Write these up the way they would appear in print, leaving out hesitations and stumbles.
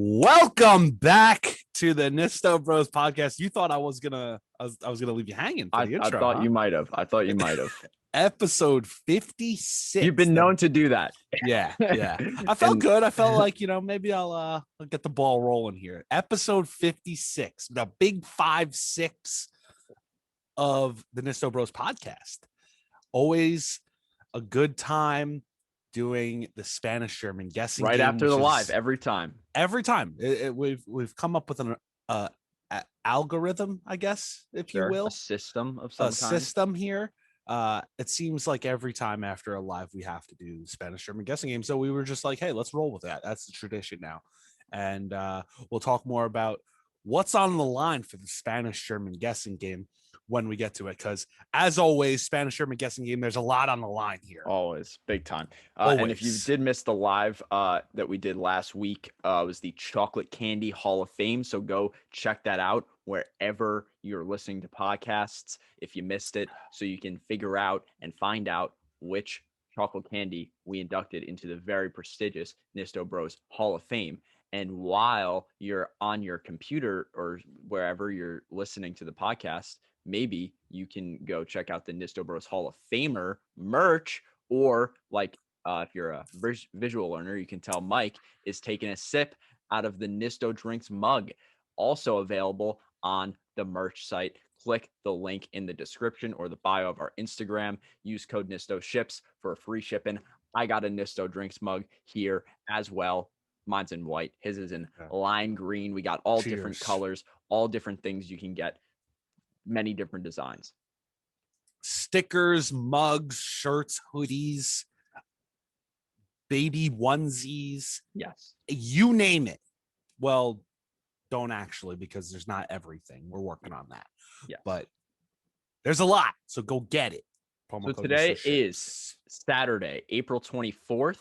Welcome back to the Nisto Bros podcast. You thought I was gonna leave you hanging for the intro. I thought you might have. Episode 56. You've been known to do that. Yeah. I felt good. I felt like, maybe I'll get the ball rolling here. Episode 56, the big 5-6 of the Nisto Bros podcast. Always a good time doing the Spanish German guessing right game, after the live every time. We've come up with an algorithm, I guess, if you will, a system of some kind. System here. It seems like every time after a live we have to do Spanish German guessing game, so we were just like, hey, let's roll with that. That's the tradition now. And we'll talk more about what's on the line for the Spanish German guessing game when we get to it, because as always, Spanish German guessing game, there's a lot on the line here. Always big time. And if you did miss the live that we did last week, it was the Chocolate Candy Hall of Fame. So go check that out wherever you're listening to podcasts if you missed it, so you can figure out and find out which chocolate candy we inducted into the very prestigious Nisto Bros Hall of Fame. And while you're on your computer or wherever you're listening to the podcast, maybe you can go check out the Nisto Bros Hall of Famer merch, or if you're a visual learner, you can tell Mike is taking a sip out of the Nisto Drinks mug, also available on the merch site. Click the link in the description or the bio of our Instagram. Use code Nisto Ships for free shipping. I got a Nisto Drinks mug here as well. Mine's in white. His is in lime green. We got all different colors, all different things you can get. Many different designs. Stickers, mugs, shirts, hoodies, baby onesies. Yes. You name it. Well, don't actually, because there's not everything. We're working on that. Yeah. But there's a lot. So go get it. So today is Saturday, April 24th.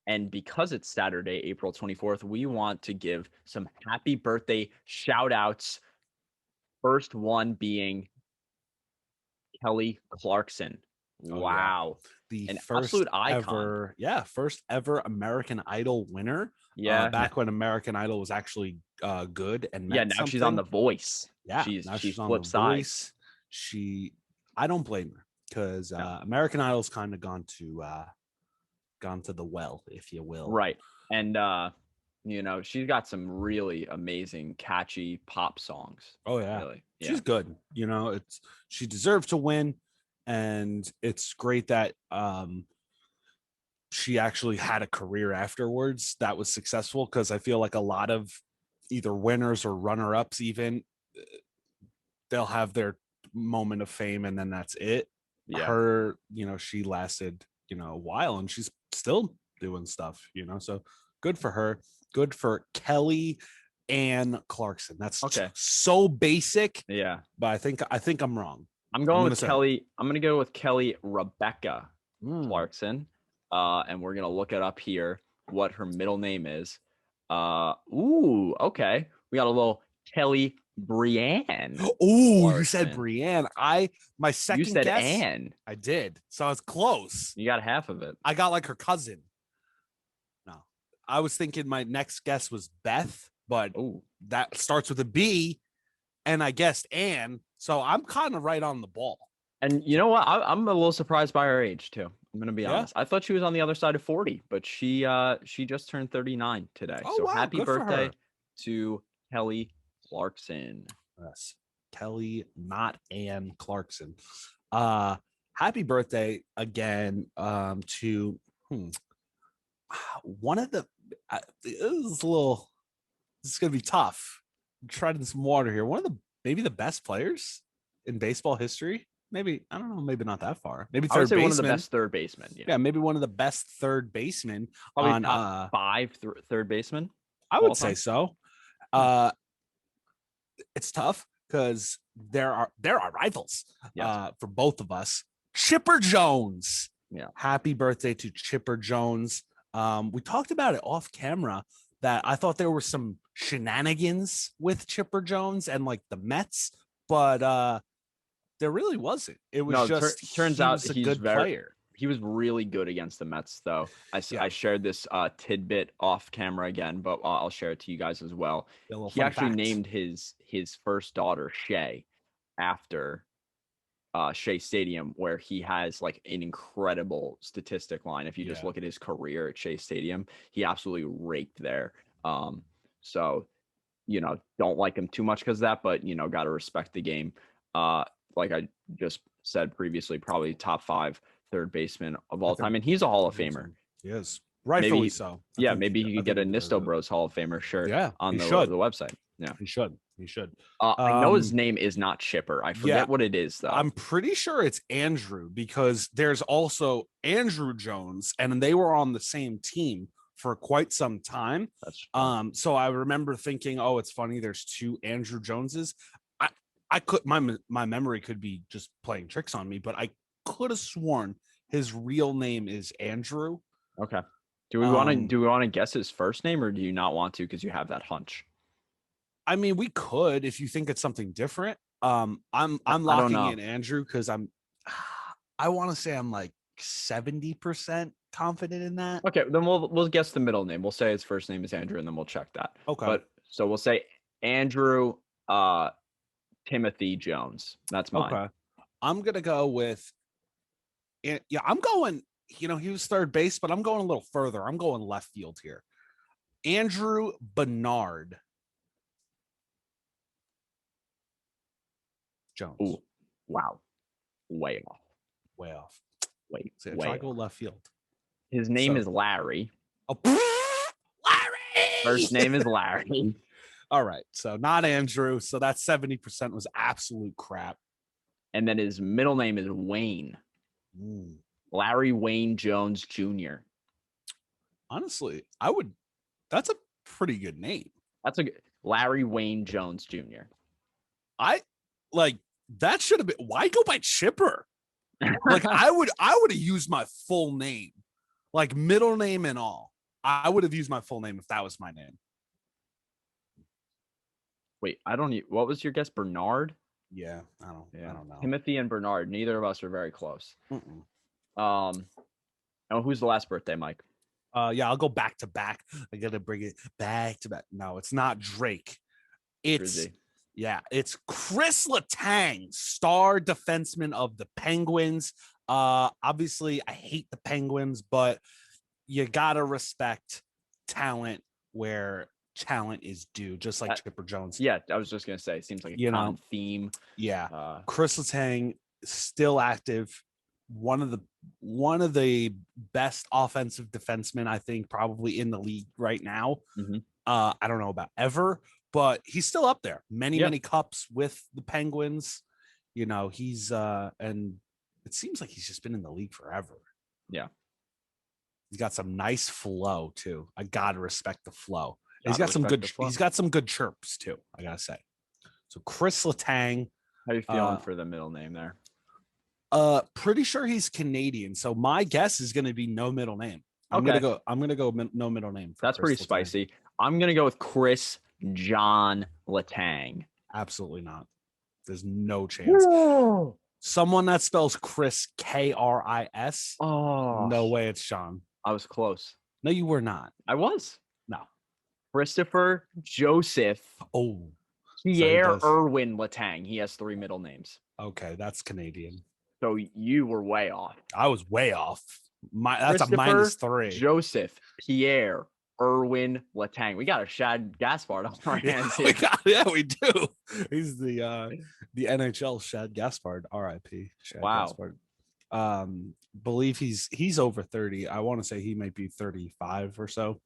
And because it's Saturday, April 24th, we want to give some happy birthday shout outs. First one being Kelly Clarkson. Wow. Yeah. An absolute icon. First ever American Idol winner. Yeah. Back when American Idol was actually good and now something. She's on The Voice. Yeah. She's on flip side. I don't blame her, because American Idol's kind of gone to the well, if you will. Right. And she's got some really amazing, catchy pop songs. Oh yeah. Really. Yeah. She's good. She deserved to win, and it's great that she actually had a career afterwards that was successful, because I feel like a lot of either winners or runner-ups, even, they'll have their moment of fame and then that's it. Yeah. Her, she lasted, a while, and she's still doing stuff, so good for her. Good for Kelly Ann Clarkson. That's okay. So basic. Yeah. But I think I'm wrong. I'm going with Kelly. I'm going to go with Kelly Rebecca Clarkson. And we're going to look it up here, what her middle name is. Okay. We got a little Kelly Brienne. Oh, you said Brienne. My second guess. You said guess, Anne. I did. So I was close. You got half of it. I got like her cousin. No. I was thinking my next guess was Beth, but that starts with a B, and I guessed Anne. So I'm kind of right on the ball. And you know what? I'm a little surprised by her age too. I'm gonna be honest. I thought she was on the other side of 40, but she just turned 39 today. Oh, so wow. Happy Good birthday to Kelly Clarkson. Yes, Kelly, not Ann Clarkson. Happy birthday again to one of the. This is gonna be tough. I'm trying some water here. One of maybe the best players in baseball history. Maybe, I don't know, maybe not that far. Maybe third baseman. One of the best third basemen. Yeah, maybe one of the best third basemen. Probably on top 5 third baseman. I would say so. It's tough because there are rivals for both of us. Chipper Jones. Yeah. Happy birthday to Chipper Jones. We talked about it off camera that I thought there were some shenanigans with Chipper Jones and like the Mets, but there really wasn't. It was turns out he's a good player. He was really good against the Mets, though. I shared this tidbit off camera again, but I'll share it to you guys as well. A little He fun actually fact. named his first daughter Shay after Shea Stadium, where he has like an incredible statistic line. If you just Yeah, look at his career at Shea Stadium, he absolutely raked there. So don't like him too much because of that, but got to respect the game. Like I just said previously, probably top 5 third baseman of I all think time, and he's a Hall I of think Famer. so. He is rightfully Maybe, so. yeah, maybe he I could think get a he deserves Nisto it. Bros Hall of Famer shirt Yeah, on he the should. website. Yeah, He should. He should. I know his name is not Chipper. I Yeah, forget what it is though. I'm pretty sure it's Andrew because there's also Andrew Jones, and they were on the same team for quite some time. That's true. So I remember thinking, oh, it's funny. There's 2 Andrew Joneses. I I could my memory could be just playing tricks on me, but I could have sworn his real name is Andrew. Okay. Um, Do we want to guess his first name, or do you not want to because you have that hunch? I mean, we could if you think it's something different. I'm I don't locking know. in Andrew because I want to say I'm like 70% confident in that. Okay, then we'll guess the middle name. We'll say his first name is Andrew, and then we'll check that. Okay. But so we'll say Andrew Timothy Jones. That's mine. Okay. I'm gonna go with yeah, I'm going, he was third base, but I'm going a little further. I'm going left field here. Andrew Bernard Jones. Ooh, wow, way off, Way off. So try way go off. left field. His name So is Larry. oh, Larry. First name is Larry. All right. So not Andrew. So that 70% was absolute crap. And then his middle name is Wayne. Larry Wayne Jones Jr. Honestly, that's a pretty good name. That's a good Larry Wayne Jones Jr. I like that should have been why go by Chipper? Like I would have used my full name, like middle name and all. I would have used my full name if that was my name. Wait, I don't. What was your guess? Bernard? Yeah, I don't know. Timothy and Bernard. Neither of us are very close. Mm-mm. Oh, who's the last birthday, Mike? Yeah, I'll go back to back. I gotta bring it back to back. No, it's not Drake. It's it's Chris Letang, star defenseman of the Penguins. Obviously, I hate the Penguins, but you gotta respect talent where talent is due, just like Chipper Jones. Yeah, I was just gonna say, it seems like a common theme. Yeah, Chris Letang still active. One of the best offensive defensemen, I think, probably in the league right now. Mm-hmm. I don't know about ever, but he's still up there. Many cups with the Penguins. He's and it seems like he's just been in the league forever. Yeah. He's got some nice flow too. I gotta respect the flow. He's got some good chirps too, I gotta say. So Chris Letang. How you feeling for the middle name there? Pretty sure he's Canadian. So my guess is gonna be no middle name. I'm gonna go no middle name. That's Chris pretty spicy. I'm gonna go with Chris John Letang. Absolutely not. There's no chance. Whoa. Someone that spells Chris Kris. Oh, no way, it's Sean. I was close. No, you were not. I was. No. Christopher Joseph. Oh. Pierre Irwin Letang. He has 3 middle names. Okay, that's Canadian. So you were way off. I was way off. That's a -3. Joseph Pierre Irwin Letang. We got a Shad Gaspard on our hands here. We do. He's the NHL Shad Gaspard, R.I.P. Shad Gaspard. Believe he's over 30. I want to say he might be 35 or so.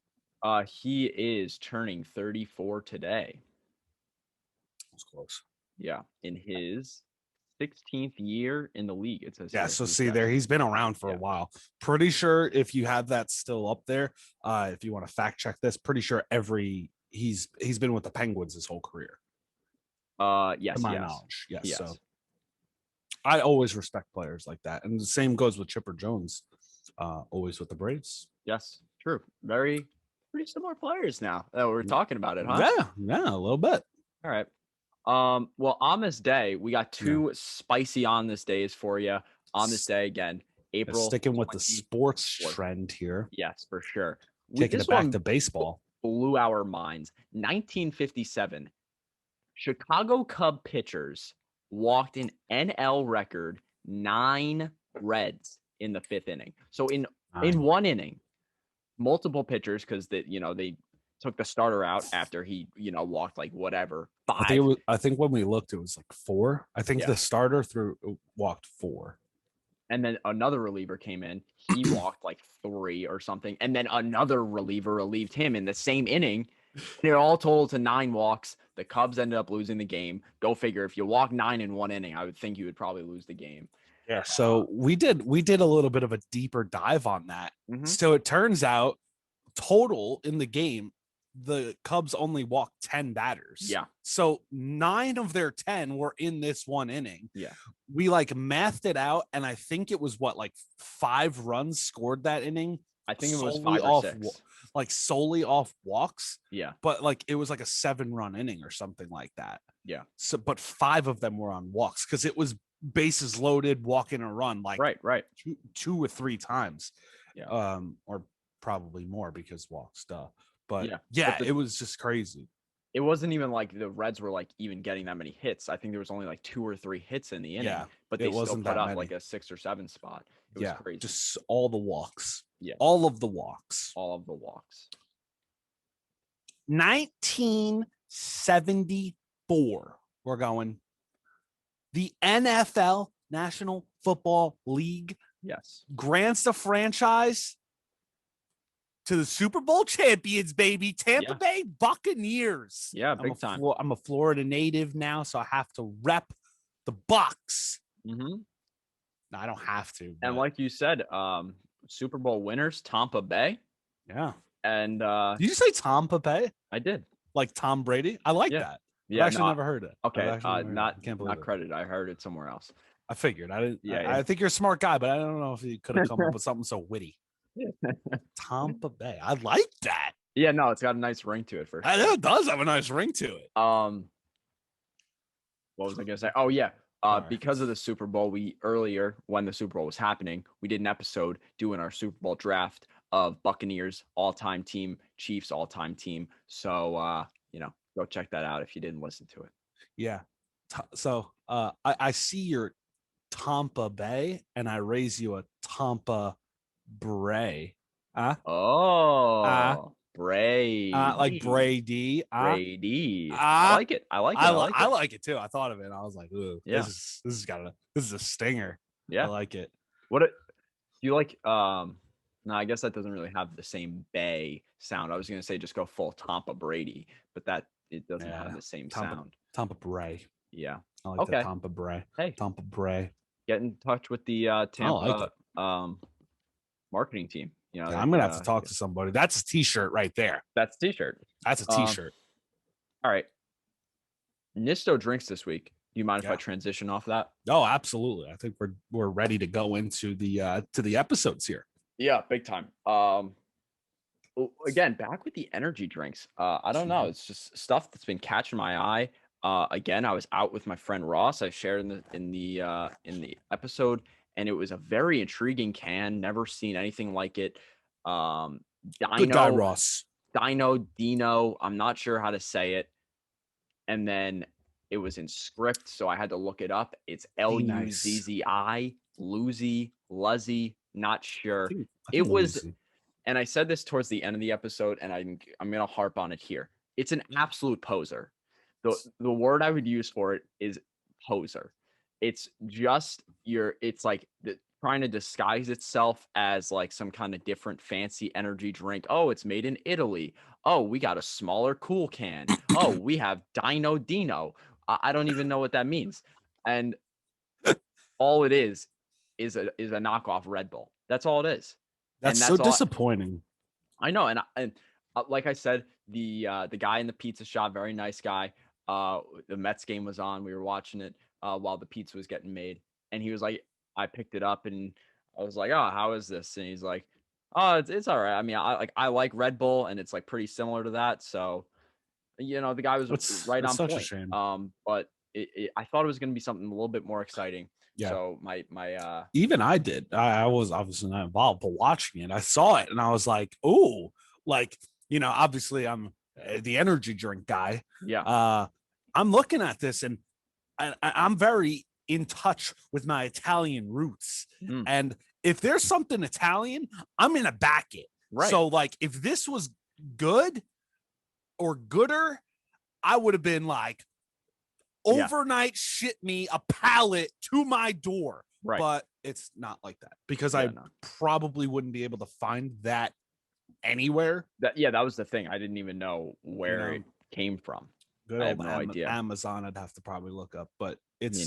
He is turning 34 today. That's close. Yeah, in his 16th year in the league, it says. Yeah, so see there, he's been around for a while. Pretty sure if you have that still up there, if you want to fact check this, pretty sure he's been with the Penguins his whole career. Yes, to my knowledge. Yes. So I always respect players like that. And the same goes with Chipper Jones, always with the Braves. Yes, true. Pretty similar players now that we're talking about it, huh? Yeah, a little bit. All right. Well, on this day, we got 2 spicy on this days for you. On this day again, April. Sticking with the sports trend here. Yes, for sure. Taking it back to baseball. Blew our minds. 1957, Chicago Cub pitchers walked an NL record 9 Reds in the 5th inning. So in one inning, multiple pitchers, because they took the starter out after he walked like whatever 5. I think when we looked, it was like 4. I think the starter walked 4. And then another reliever came in. He walked like 3 or something. And then another reliever relieved him in the same inning. They're all total to 9 walks. The Cubs ended up losing the game. Go figure. If you walk 9 in one inning, I would think you would probably lose the game. Yeah. So we did a little bit of a deeper dive on that. Mm-hmm. So it turns out total in the game, the Cubs only walked 10 batters. Yeah. So 9 of their 10 were in this one inning. Yeah. We like mathed it out, and I think it was 5 runs scored that inning. I think it was 5 or 6. Like solely off walks. Yeah. But like it was like a 7-run inning or something like that. Yeah. So but 5 of them were on walks because it was bases loaded, walk in a run, like right. 2 or 3 times. Yeah. Or probably more because walks, duh. But yeah, it was just crazy. It wasn't even like the Reds were like even getting that many hits. I think there was only like 2 or 3 hits in the inning. Yeah, but they still put up like a 6 or 7 spot. It was crazy. Just all the walks. Yeah. All of the walks. 1974. We're going. The NFL, National Football League, grants the franchise to the Super Bowl champions, baby. Tampa Bay Buccaneers. Yeah, big time. I'm a Florida native now, so I have to rep the Bucs. Mm-hmm. No, I don't have to. But... And like you said, Super Bowl winners, Tampa Bay. Yeah. And did you say Tampa Bay? I did. Like Tom Brady? I like that. Yeah, I've actually never heard it. Okay, not credit. I heard it somewhere else. I figured. I didn't. Yeah, I think you're a smart guy, but I don't know if you could have come up with something so witty. Tampa Bay. I like that. Yeah, no, it's got a nice ring to it for sure. It does have a nice ring to it. What was I gonna say? Oh yeah. Because of the Super Bowl, we earlier when the Super Bowl was happening, we did an episode doing our Super Bowl draft of Buccaneers all-time team, Chiefs all-time team. So go check that out if you didn't listen to it. Yeah. So I see your Tampa Bay, and I raise you a Tampa Bray. Brady. Like Brady. Brady. I like it. I like it too. I thought of it. And I was like, ooh, this is a stinger. Yeah. I like it. Do you like no, I guess that doesn't really have the same Bay sound. I was gonna say just go full Tampa Brady, but it doesn't have the same sound. Tampa Bray. Yeah. I like the Tampa Bray. Hey. Tampa Bray. Get in touch with the Tampa marketing team. I'm gonna have to talk to somebody. That's a t-shirt right there. That's a t-shirt. That's a t-shirt. All right. Nisto drinks this week. Do you mind if I transition off that? Oh, absolutely. I think we're ready to go into the episodes here. Yeah, big time. Again, back with the energy drinks. I don't know. It's just stuff that's been catching my eye. Again, I was out with my friend Ross. I shared in the episode, and it was a very intriguing can. Never seen anything like it. Good guy, Ross. Dino. I'm not sure how to say it. And then it was in script, so I had to look it up. It's Luzzi, Luzzy, not sure. I think it was, Luzzy. And I said this towards the end of the episode, and I'm gonna harp on it here. It's an absolute poser. The word I would use for it is poser. It's just it's like trying to disguise itself as like some kind of different fancy energy drink. Oh, it's made in Italy. Oh, we got a smaller cool can. Oh, we have Dino. I don't even know what that means. And all it is a knockoff Red Bull. That's all it is. That's so disappointing. I know. And like I said, the guy in the pizza shop, very nice guy. The Mets game was on. We were watching it while the pizza was getting made. And he was like, I picked it up and I was like, oh, how is this? And he's like, oh, it's all right. I mean, I like Red Bull, and it's like pretty similar to that. So, the guy was right on point. But I thought it was going to be something a little bit more exciting. Yeah. So even I did. I was obviously not involved, but watching it, I saw it and I was like, "Ooh!" Like, obviously I'm the energy drink guy. Yeah. I'm looking at this and I'm very in touch with my Italian roots. Mm. And if there's something Italian, I'm gonna back it. Right. So like, if this was good or gooder, I would have been like, overnight ship me a pallet to my door. Right. But it's not like that because I probably wouldn't be able to find that anywhere. That was the thing. I didn't even know where it came from. Good old idea. Amazon, I'd have to probably look up, but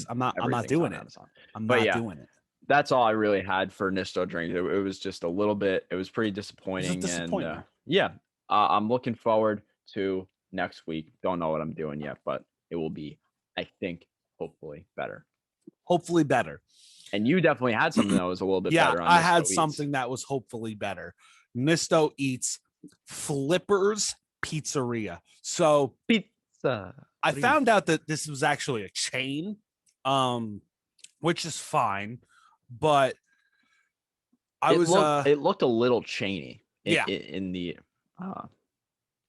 I'm not doing it. Amazon. I'm not doing it. That's all I really had for Nisto drink. It was just a little bit. It was pretty disappointing. I'm looking forward to next week. Don't know what I'm doing yet, but it will be, I think, hopefully better. And you definitely had something that was a little bit better. I had something that was hopefully better. Nisto Eats Flippers Pizzeria. So pizza. I found out that this was actually a chain, which is fine, but it looked a little chainy in the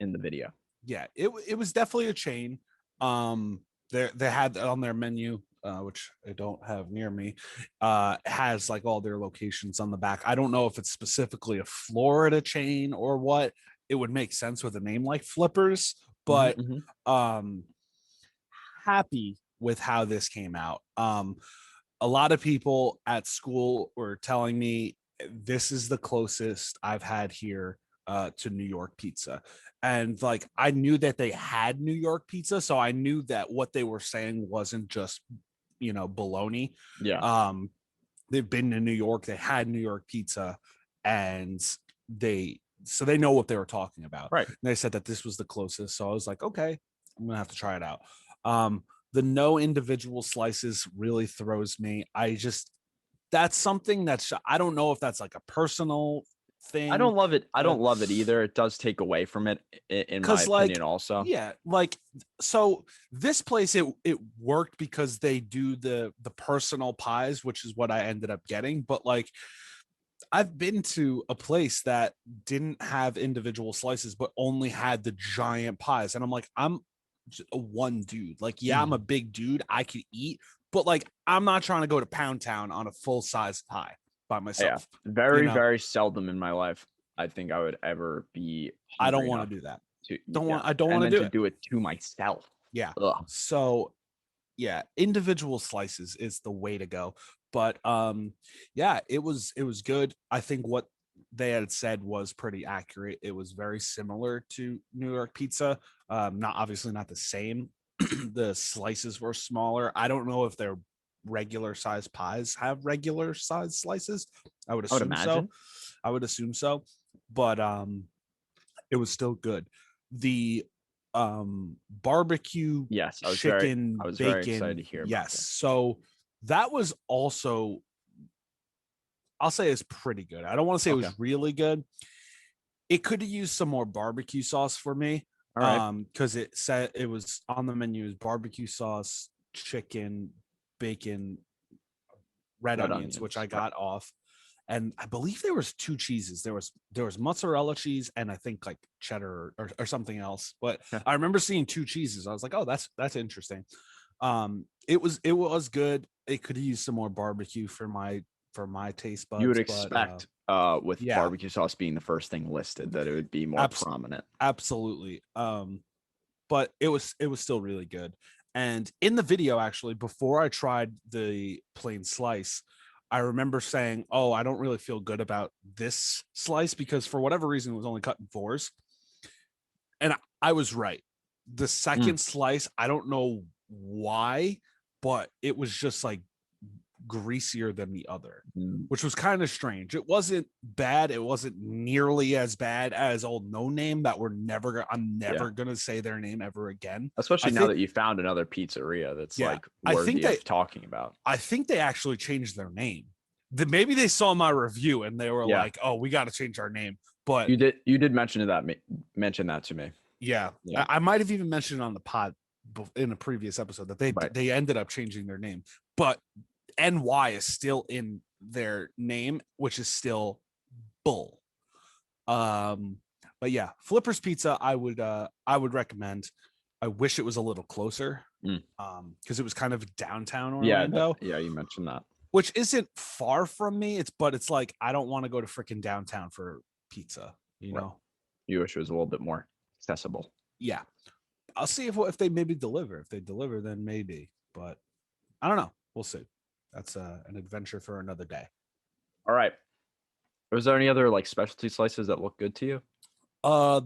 video. Yeah, it was definitely a chain. They had on their menu, which I don't have near me, has like all their locations on the back. I don't know if it's specifically a Florida chain or what. It would make sense with a name like Flippers, but happy with how this came out. A lot of people at school were telling me this is the closest I've had here to New York pizza. And like, I knew that they had New York pizza, so I knew that what they were saying wasn't just, baloney. Yeah. They've been to New York, they had New York pizza, and they know what they were talking about. Right. And they said that this was the closest. So I was like, okay, I'm gonna have to try it out. The no individual slices really throws me. That's something I don't know if that's like a personal thing. I don't love it. I don't love it either. It does take away from it, in my opinion, also. Yeah, like, so this place, it worked because they do the personal pies, which is what I ended up getting. But like, I've been to a place that didn't have individual slices, but only had the giant pies, and I'm like, I'm a one dude. Like, yeah, I'm a big dude. I could eat, but like, I'm not trying to go to Pound Town on a full size pie by myself. Yeah. Very, very seldom in my life I think I would ever be. I don't want to do that. I don't want to do it to myself. Yeah. Ugh. So yeah, individual slices is the way to go. But yeah, it was good. I think what they had said was pretty accurate. It was very similar to New York pizza. Obviously not the same. The slices were smaller. I don't know if their regular size pies have regular size slices. I would assume so. But it was still good. The barbecue chicken bacon. Very excited to hear about that. So that was also, I'll say, it's pretty good. I don't want to say it was really good. It could have used some more barbecue sauce for me. All right. Because it said it was on the menu as barbecue sauce, chicken, bacon, red onions, which I got off. And I believe there was 2 cheeses. There was mozzarella cheese and I think like cheddar or something else. But I remember seeing 2 cheeses. I was like, oh, that's interesting. It was good. It could use some more barbecue for my taste buds. You would expect with barbecue sauce being the first thing listed that it would be more prominent. Absolutely. But it was still really good. And in the video, actually, before I tried the plain slice, I remember saying, oh, I don't really feel good about this slice because for whatever reason, it was only cut in 4s. And I was right. The second slice, I don't know why, but it was just like greasier than the other, which was kind of strange. It wasn't bad. It wasn't nearly as bad as Old No Name that I'm never gonna say their name ever again. Especially now that you found another pizzeria that's like worthy of talking about. I think they actually changed their name. Maybe they saw my review and they were like, "Oh, we got to change our name." But you did mention that to me. Yeah. I might have even mentioned it on the pod in a previous episode that they ended up changing their name, but NY is still in their name, which is still bull. But yeah, Flippers Pizza, I would recommend. I wish it was a little closer, because it was kind of downtown Orlando. Yeah, you mentioned that, which isn't far from me. It's like I don't want to go to freaking downtown for pizza. You know, you wish it was a little bit more accessible. Yeah, I'll see if they maybe deliver. If they deliver, then maybe. But I don't know. We'll see. That's an adventure for another day. All right. Was there any other like specialty slices that look good to you?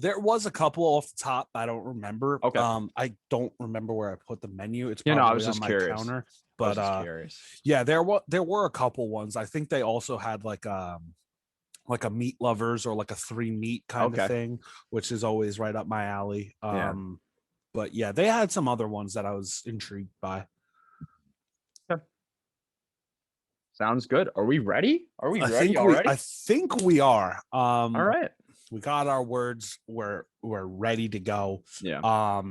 There was a couple off the top. I don't remember. Okay. I don't remember where I put the menu. It's probably I was just on my curious. Counter. But curious. Yeah, there were a couple ones. I think they also had like a meat lovers or like a 3 meat kind of thing, which is always right up my alley. But yeah, they had some other ones that I was intrigued by. Sounds good. Are we ready? Are we ready already? I think we are. All right. We got our words. We're ready to go. Yeah.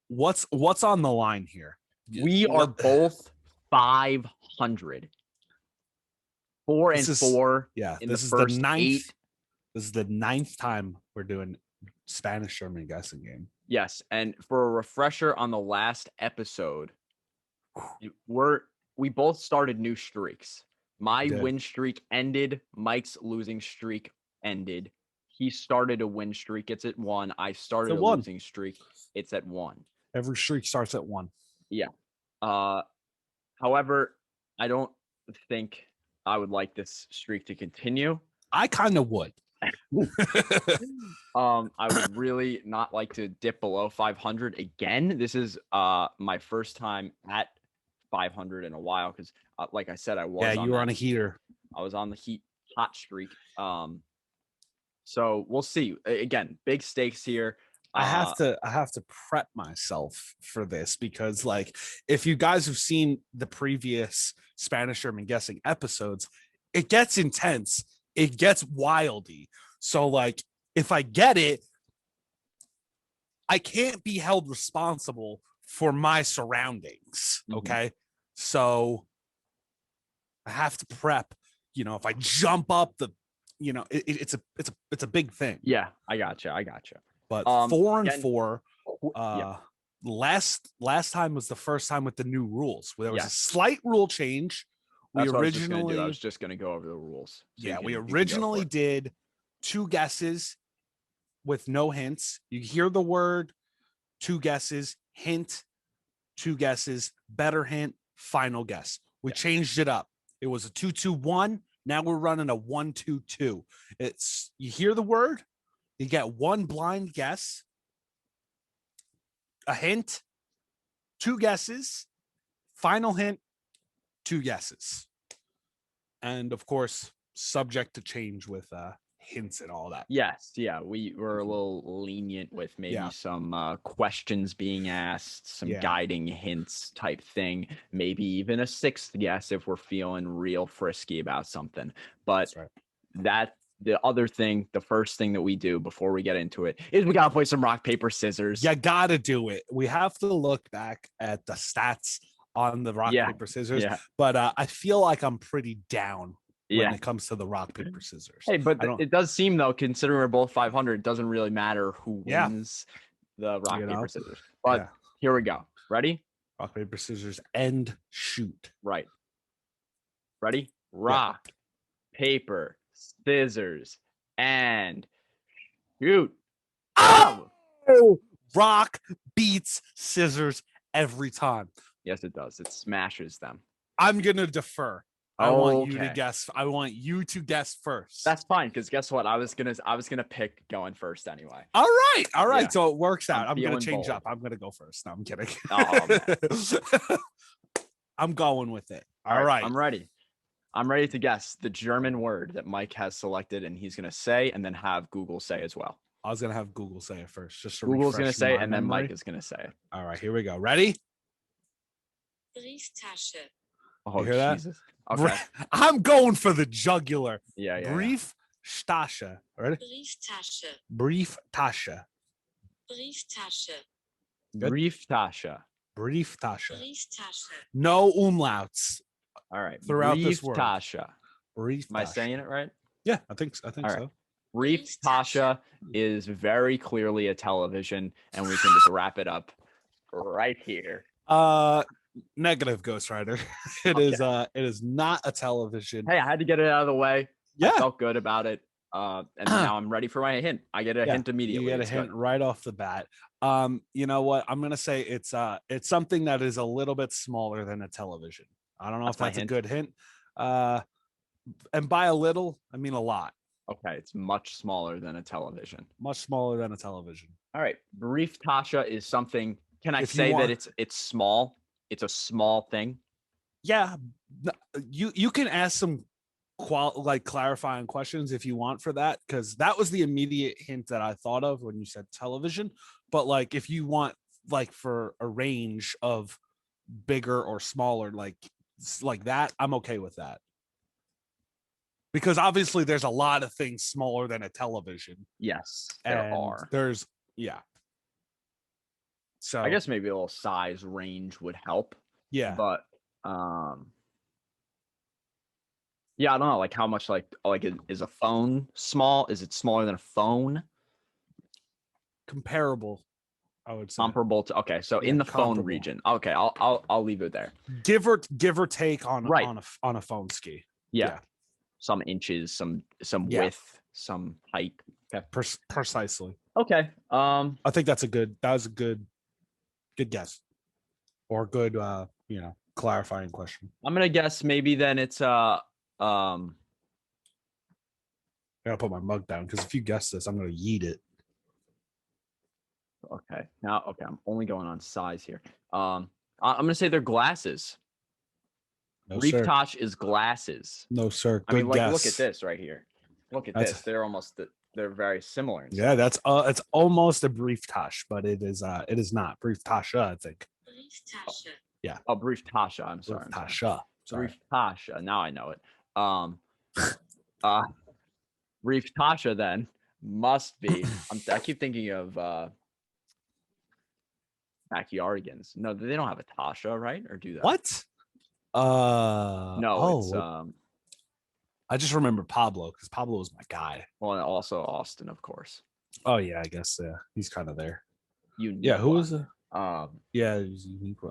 What's on the line here? We are both 500. 4 and 4. Yeah. This is the 9th. 8. This is the 9th time we're doing Spanish German guessing game. Yes, and for a refresher on the last episode, we both started new streaks. My win streak ended. Mike's losing streak ended. He started a win streak. It's at 1. I started a losing streak. It's at 1. Every streak starts at 1. Yeah. However, I don't think I would like this streak to continue. I kind of would. I would really not like to dip below 500 again. This is my first time at 500 in a while because, like I said, I was. Yeah, you were on a heater. I was on the hot streak. So we'll see. Again, big stakes here. I have to prep myself for this because, like, if you guys have seen the previous Spanish German guessing episodes, it gets intense. It gets wildy. So, like, if I get it, I can't be held responsible for my surroundings. Okay. So I have to prep, if I jump up it's a big thing. Yeah, I gotcha. But 4 and 4, last time was the first time with the new rules. There was a slight rule change. I was just going to go over the rules. So we originally did 2 guesses with no hints. You hear the word, 2 guesses, hint, 2 guesses, better hint, final guess. We changed it up. It was a 2-2-1. Now we're running a 1-2-2. It's you hear the word, you get 1 blind guess, a hint, 2 guesses, final hint, 2 guesses. And of course, subject to change with hints and all that. Yes, yeah, we were a little lenient with maybe some questions being asked, some guiding hints type thing, maybe even a 6th guess if we're feeling real frisky about something. But the other thing, the first thing that we do before we get into it is we gotta play some rock, paper, scissors. You gotta do it. We have to look back at the stats on the rock, paper, scissors. But I feel like I'm pretty down when it comes to the rock, paper, scissors. Hey, but it does seem, though, considering we're both 500, it doesn't really matter who wins the rock, paper, scissors. But here we go. Ready? Rock, paper, scissors, and shoot. Right. Ready? Rock, paper, scissors, and shoot. Oh! Rock beats scissors every time. Yes, it does. It smashes them. I'm going to defer. I want you to guess. I want you to guess first. That's fine, because guess what? I was gonna pick going first anyway. All right. Yeah. So it works out. I'm gonna change up. I'm gonna go first. No, I'm kidding. Oh, man. I'm going with it. All right. I'm ready. I'm ready to guess the German word that Mike has selected, and he's gonna say, and then have Google say as well. I was gonna have Google say it first, just to Google's gonna say it, and then Mike is gonna say it. All right, here we go. Ready? Brieftasche. Oh, you hear Jesus. That? Okay. I'm going for the jugular. Yeah. Brieftasche. Ready? Brieftasche. Brieftasche. Brieftasche. Brieftasche. Brieftasche. No umlauts. All right. Throughout this word. Brieftasche. Brieftasche. Am I saying it right? Yeah, I think so. Right. Brieftasche is very clearly a television, and we can just wrap it up right here. Negative, Ghost Rider. It is not a television. Hey, I had to get it out of the way. Yeah. I felt good about it. And now I'm ready for my hint. I get a hint immediately. You get a hint right off the bat. You know what? I'm gonna say it's something that is a little bit smaller than a television. I don't know if that's a good hint. And by a little, I mean a lot. Okay, it's much smaller than a television. Much smaller than a television. All right. Brieftasche is something. Can I say that it's small? It's a small thing. Yeah. You can ask some clarifying questions if you want for that, because that was the immediate hint that I thought of when you said television. But like if you want like for a range of bigger or smaller, like that, I'm okay with that. Because obviously there's a lot of things smaller than a television. Yes, there are. So I guess maybe a little size range would help. Yeah. But yeah, I don't know, like how much like is a phone small? Is it smaller than a phone? Comparable, I would say. Comparable to so in the phone region. Okay, I'll leave it there. Give or take on a phone ski. Yeah. Some inches, some width, some height. Okay. Precisely. Okay. I think that was a good guess. Or good clarifying question. I'm gonna guess maybe then it's I gotta put my mug down because if you guess this, I'm gonna yeet it. Okay. I'm only going on size here. I'm gonna say they're glasses. No, Brieftasche is glasses. No, sir. Good I mean, guess. Look at this right here. Look at this. They're very similar. Yeah, that's it's almost a brieftasche, but it is not brieftasche, I think. Brieftasche. Yeah. Oh, brieftasche. I'm sorry. Brieftasche. Now I know it. Brieftasche then must be. I keep thinking of backyardigans. No, they don't have a Tasha, right? Or do that? What? No, it's I just remember Pablo because Pablo was my guy. Well, and also Austin, of course. Oh yeah, I guess he's kind of there. Yeah, who was it? Yeah,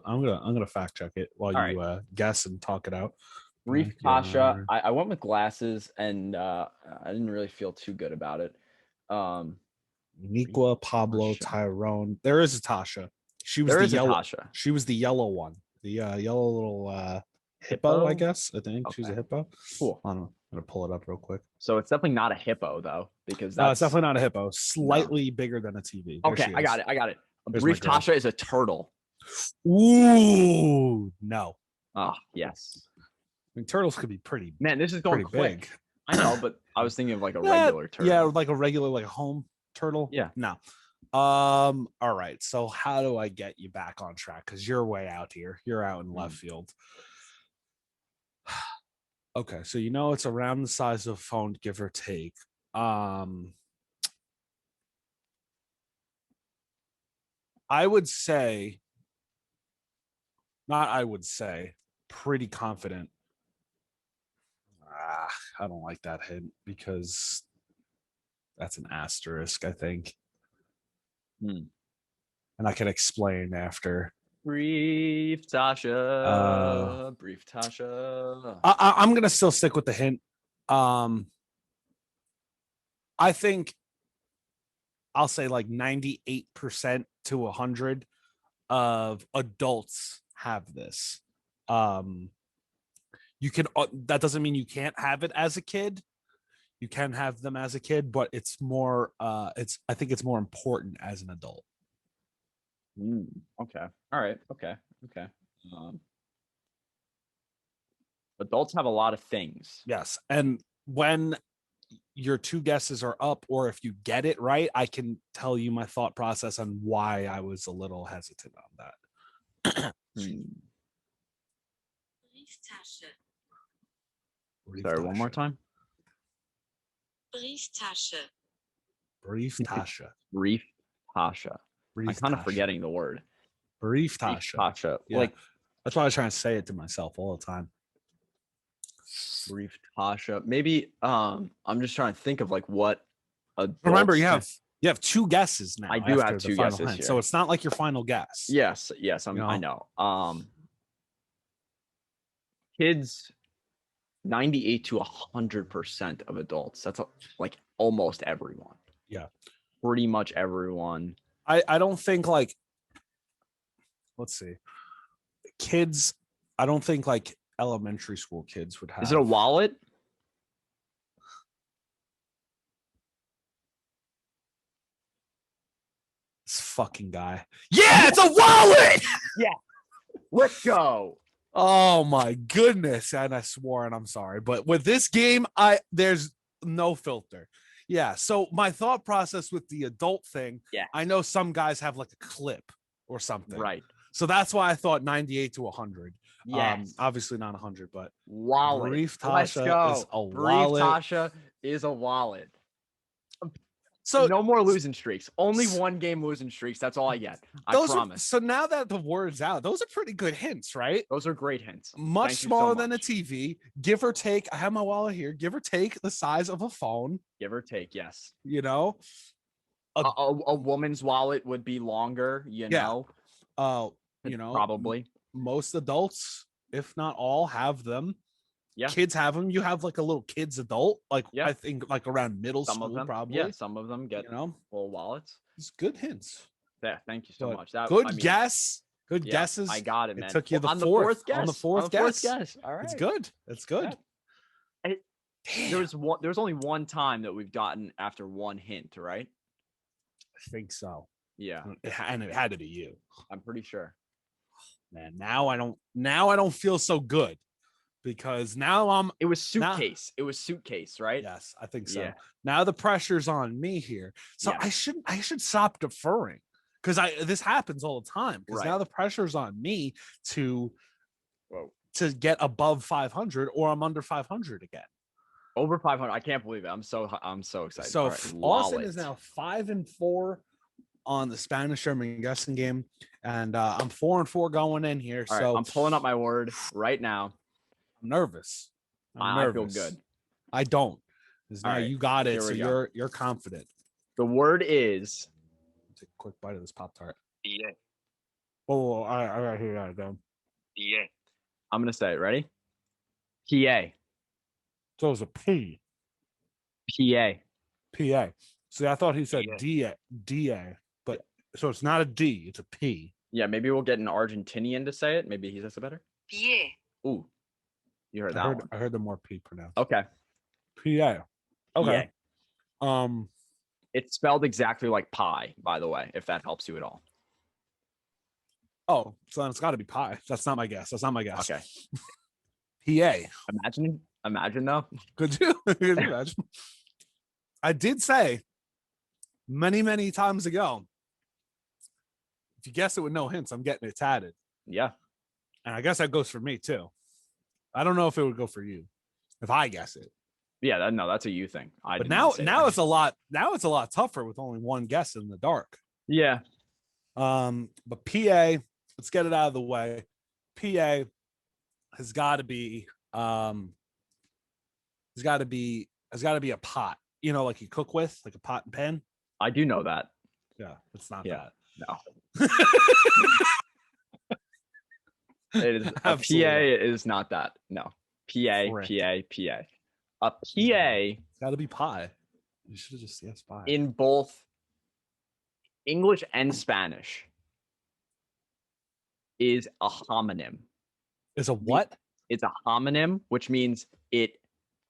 I'm gonna fact check it while you guess and talk it out. Brieftasche. I went with glasses, and I didn't really feel too good about it. Niqua, Pablo, Tyrone. There is a Tasha. She was the yellow. Tasha. She was the yellow one. The yellow little hippo, I guess. I think she's a hippo. Cool. I'm gonna pull it up real quick. So it's definitely not a hippo though, because no, it's definitely not a hippo. Slightly bigger than a TV. Okay, I got it. Brieftasche is a turtle. Ooh, no. Oh, yes. I mean, turtles could be pretty. Man, this is going quick. Big. I know, but I was thinking of like a regular turtle. Yeah, like a regular, like a home turtle. Yeah. No. All right. So how do I get you back on track? Because you're way out here. You're out in left field. Okay, so it's around the size of a phone, give or take. I would say, pretty confident. I don't like that hint because that's an asterisk, I think. And I can explain after. Brieftasche. I'm gonna still stick with the hint. I think I'll say like 98% to 100 of adults have this. You can. That doesn't mean you can't have it as a kid. You can have them as a kid, but it's more. I think it's more important as an adult. Okay. All right. Okay. Adults have a lot of things. Yes. And when your two guesses are up, or if you get it right, I can tell you my thought process on why I was a little hesitant on that. Sorry, one more time. Brieftasche. I'm kind of forgetting the word. Brief Tasha. Tasha. Yeah. Like, that's why I was trying to say it to myself all the time. Brief Tasha. Maybe I'm just trying to think of like what Remember, you have 2 guesses now. I do after have the 2 final guesses hint, here. so it's not like your final guess. Yes, I know. Kids 98 to 100% of adults. That's like almost everyone. Yeah. Pretty much everyone. I don't think like, let's see. Kids, I don't think like elementary school kids would have. Is it a wallet? This fucking guy. Yeah, it's a wallet. Yeah. Let's go. Oh my goodness. And I swore, and I'm sorry. But with this game, there's no filter. Yeah. So my thought process with the adult thing, I know some guys have like a clip or something. Right. So that's why I thought 98 to 100. Yes. Obviously not 100, but wallet. Brief Tasha is a wallet. Brief Tasha is a wallet. So no more losing streaks. Only 1 game losing streaks. That's all I get. I promise. So now that the word's out, those are pretty good hints, right? Those are great hints. Much smaller than a TV, give or take. I have my wallet here. Give or take the size of a phone. Give or take, yes. You know, a woman's wallet would be longer. You know. You know, probably most adults, if not all, have them. Yeah. Kids have them. You have like a little kid's adult, like I think like around middle some school, of them, probably. Yeah, some of them get little wallets. It's good hints. Yeah, thank you so much. That good guess. Good guesses. I got it, man. It took you on the fourth guess. On the fourth guess. All right. It's good. It's good. Yeah. There's only one time that we've gotten after 1 hint, right? I think so. Yeah. And it had to be you. I'm pretty sure. Man, now I don't feel so good because now it was suitcase. It was suitcase, right? Yes, I think so. Yeah. Now the pressure's on me here. So I should stop deferring because this happens all the time. Because now the pressure's on me to get above 500 or I'm under 500 again. Over 500. I can't believe it. I'm so excited. So Austin is now 5-4 on the Spanish German guessing game, and I'm 4-4 going in here. All right, I'm pulling up my word right now. I'm nervous. I feel good. I don't. Now you got it, so go. you're confident. The word is. Take a quick bite of this Pop-Tart. Yeah. Oh, I gotta hear that again. Yeah. I'm gonna say it. Ready? PA. So it's a P. PA. PA. See, I thought he said DA, but so it's not a D, it's a P. Yeah, maybe we'll get an Argentinian to say it. Maybe he says it better. Yeah. Ooh, you heard that one. I heard the more P pronounced. Okay. PA. Okay. PA. It's spelled exactly like pie, by the way, if that helps you at all. Oh, so then it's got to be pie. That's not my guess. Okay. PA. Imagine though. Could you imagine? I did say many times ago, if you guess it with no hints, I'm getting it tatted. Yeah. And I guess that goes for me too. I don't know if it would go for you if I guess it. Yeah, that's a you thing. But now it's a lot. Now it's a lot tougher with only one guess in the dark. Yeah. But PA, let's get it out of the way. PA has got to be a pot. You know, like you cook with, like a pot and pan. I do know that. Yeah, it's not that. No. It is a PA is not that. No. PA. A PA. It's got to be pie. You should have just guessed pie. In both English and Spanish is a homonym. Is a what? It's a homonym, which means it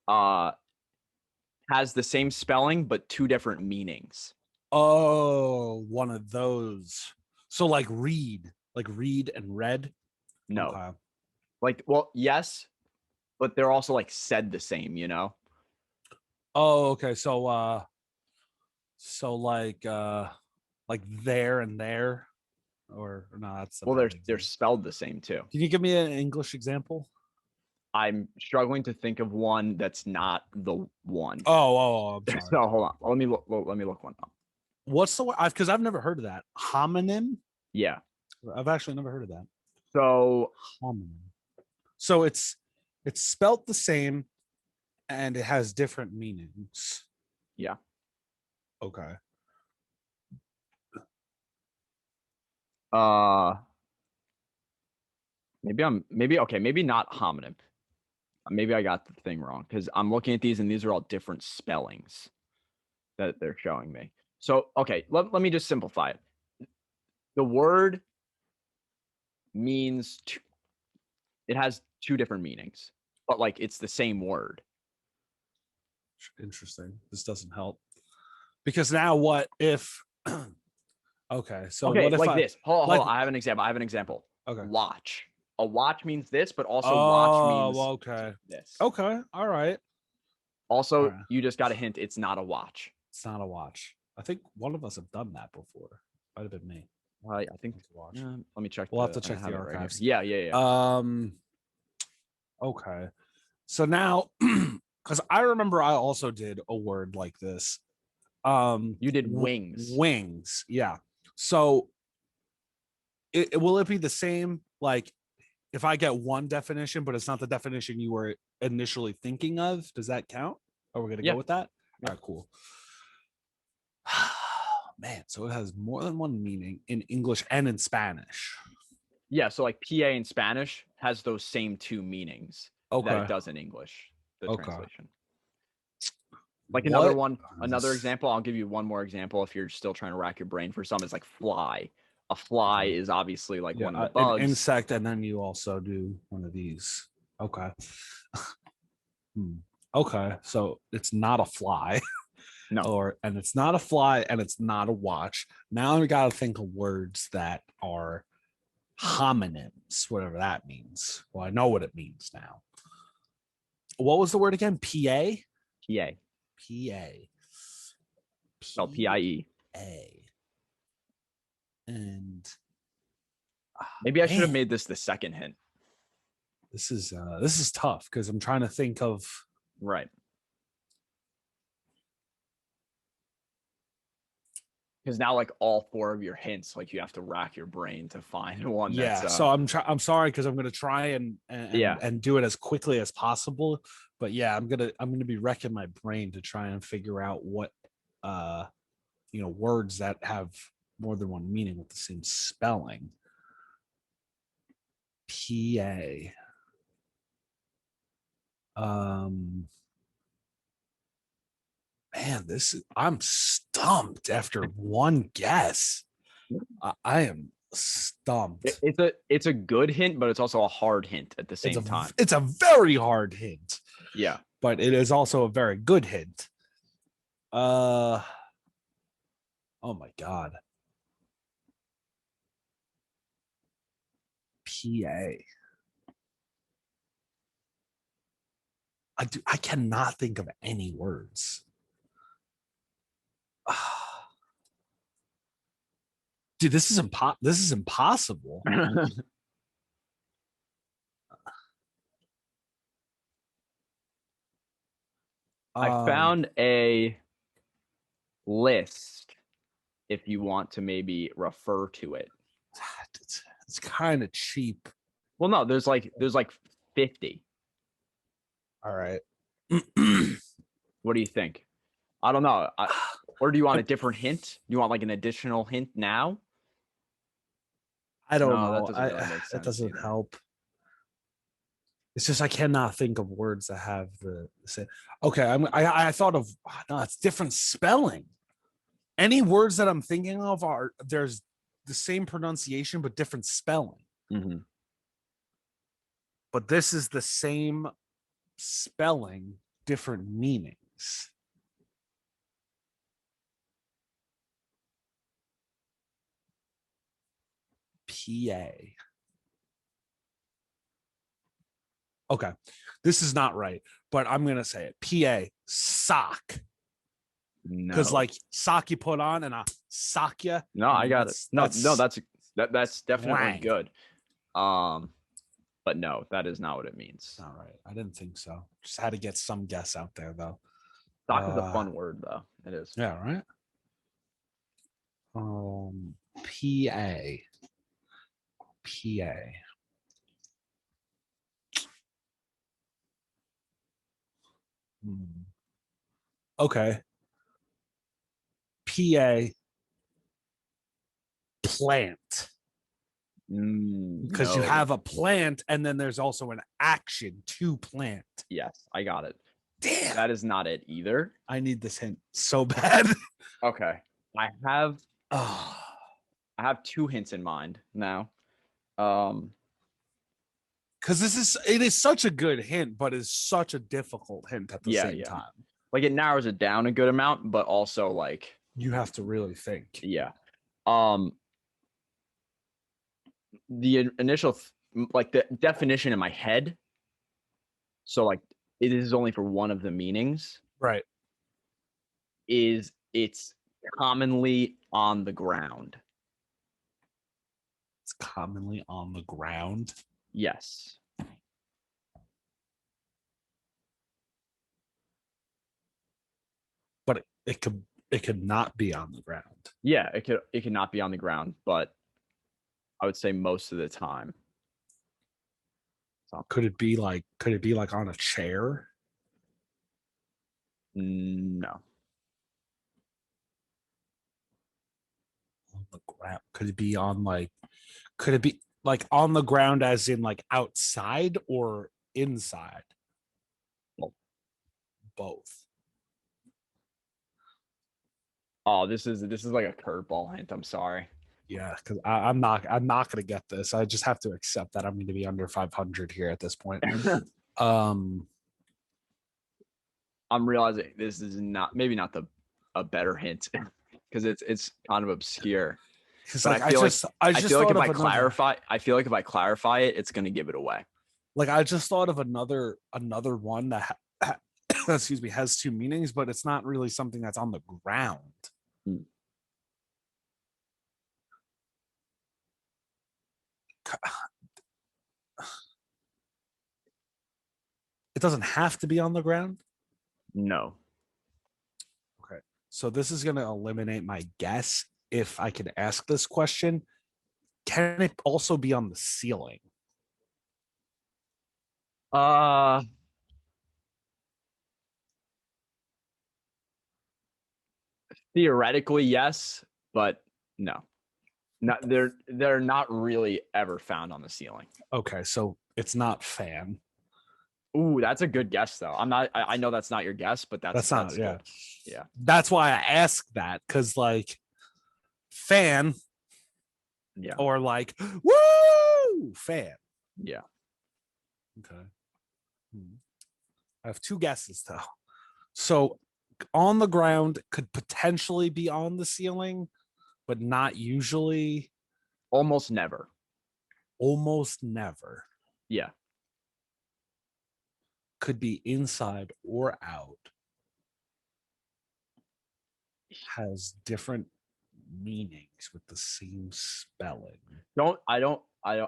has the same spelling but 2 different meanings. Oh, one of those. So like read and red? No. Okay. Yes, but they're also like said the same, you know? Oh, okay. So like there and there, or no, that's they're spelled the same too. Can you give me an English example? I'm struggling to think of one that's not the one. Oh, I'm sorry. So hold on. Let me look one up. What's the word? Because I've never heard of that. Homonym? Yeah. I've actually never heard of that. So Homonym. So it's spelt the same and it has different meanings. yeah. Okay. Uh maybe not homonym. Maybe I got the thing wrong because I'm looking at these and these are all different spellings that they're showing me. So okay, let me just simplify it. The word means it has two different meanings, but like it's the same word. Interesting. This doesn't help. Because now what if okay, so Okay, what if like I this. Hold on, like hold on. I have an example. okay. Watch. A watch means this, but also watch means Oh, okay. this. Okay. All right. All Also, right. you just got a hint. It's not a watch. It's not a watch. I think one of us have done that before. Might have been me. I think. It's a watch. Let me check We'll have to I check the have it right here. archives. Yeah. Okay. So now because I remember I also did a word like this. You did wings. Wings. Yeah. So will it be the same? Like if I get one definition, but it's not the definition you were initially thinking of, does that count? Are we gonna Yeah. go with that? Yeah. All right, cool. Man, so it has more than one meaning in English and in Spanish. Yeah. So like PA in Spanish has those same two meanings that it Okay. does in English, the Okay. translation. Like What? another example, I'll give you one more example if you're still trying to rack your brain for some, is like fly. A fly Okay. is obviously like Yeah, one of the an bugs. insect, and then you also do one of these. Okay. Hmm. Okay, so it's not a fly, No. and it's not a fly, and it's not a watch. Now we got to think of words that are homonyms, whatever that means. Well, I know what it means now. What was the word again? PA? PA. PA. Spelled PIE. PA. And Maybe I should have man, made this the second hint. this is tough because I'm trying to think of Right. Because now like all four of your hints, like you have to rack your brain to find one that's so I'm sorry because I'm gonna try yeah. and do it as quickly as possible. But yeah, I'm gonna be wrecking my brain to try and figure out what uh words that have more than one meaning with the same spelling. PA. Um Man, I'm stumped after one guess. I am stumped. It's a good hint, but it's also a hard hint at the It's same time. it's a very hard hint, Yeah. but it is also a very good hint. Uh oh my god. PA. I cannot think of any words. Dude, this is impossible. I Um found a list if you want to maybe refer to it. it's kind of cheap. Well, no, there's like 50. All right. What do you think? I don't know. Or do you want a different hint? Do you want like an additional hint now? I don't No, that know. doesn't I really make That sense doesn't either. help. It's just I cannot think of words that have the same. Okay, I thought of no, it's different spelling. Any words that I'm thinking of there's the same pronunciation but different spelling. Mm-hmm. But this is the same spelling, different meanings. PA. Okay, this is not right, but I'm gonna say it. PA sock. Because No. like sock you put on and a sock you. No, I got it. No, that's definitely slang. good. But no, that is not what it means. All right. I didn't think so. Just had to get some guess out there though. Stock is a fun word though. It is. Yeah, right. PA. PA. Okay. PA plant. Because you No. have a plant and then there's also an action to plant. Yes, I got it. Damn. That is not it either. I need this hint so bad. Okay. I have two hints in mind now. Because it is such a good hint, but it's such a difficult hint at the same time. Like it narrows it down a good amount, but also like you have to really think. Yeah. The initial like the definition in my head. So like it is only for one of the meanings. Right. Is it's commonly on the ground. It's commonly on the ground. Yes. But it could not be on the ground. Yeah, it could not be on the ground, but I would say most of the time. So could it be like on a chair? No. On the ground. Could it be on on the ground as in like outside or inside? Both. Oh, this is like a curveball hint. I'm sorry. Yeah, because I'm not gonna get this. I just have to accept that I'm going to be under 500 here at this point. I'm realizing this is maybe not a better hint because it's kind of obscure. But I feel like if I clarify it, it's going to give it away. Like I just thought of another one that excuse me has two meanings, but it's not really something that's on the ground. It doesn't have to be on the ground. No. Okay. So this is going to eliminate my guess if I can ask this question. Can it also be on the ceiling? Theoretically, yes, but no. Not they're not really ever found on the ceiling. Okay, so it's not fan. Ooh, that's a good guess though. I know that's not your guess, but that's not good. Yeah. That's why I asked that, because like fan, yeah, or like woo fan. Yeah. Okay. I have two guesses though. So on the ground could potentially be on the ceiling, but not usually. Almost never. Almost never. Yeah. Could be inside or out. Has different meanings with the same spelling. I'm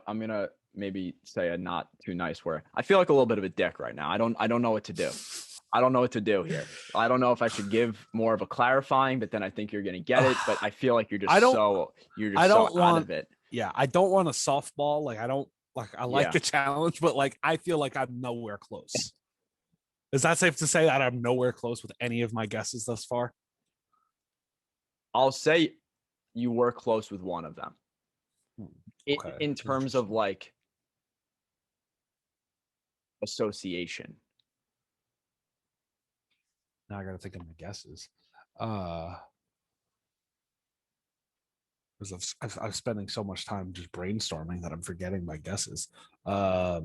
gonna maybe say a not too nice word. I feel like a little bit of a dick right now. I don't know what to do. I don't know what to do here. I don't know if I should give more of a clarifying, but then I think you're gonna get it. But I feel like you're just so out of it. Yeah, I don't want a softball. Like I like the challenge, but like I feel like I'm nowhere close. Is that safe to say that I'm nowhere close with any of my guesses thus far? I'll say you were close with one of them. Okay. In terms of like association. Now I gotta think of my guesses. Because I'm spending so much time just brainstorming that I'm forgetting my guesses. I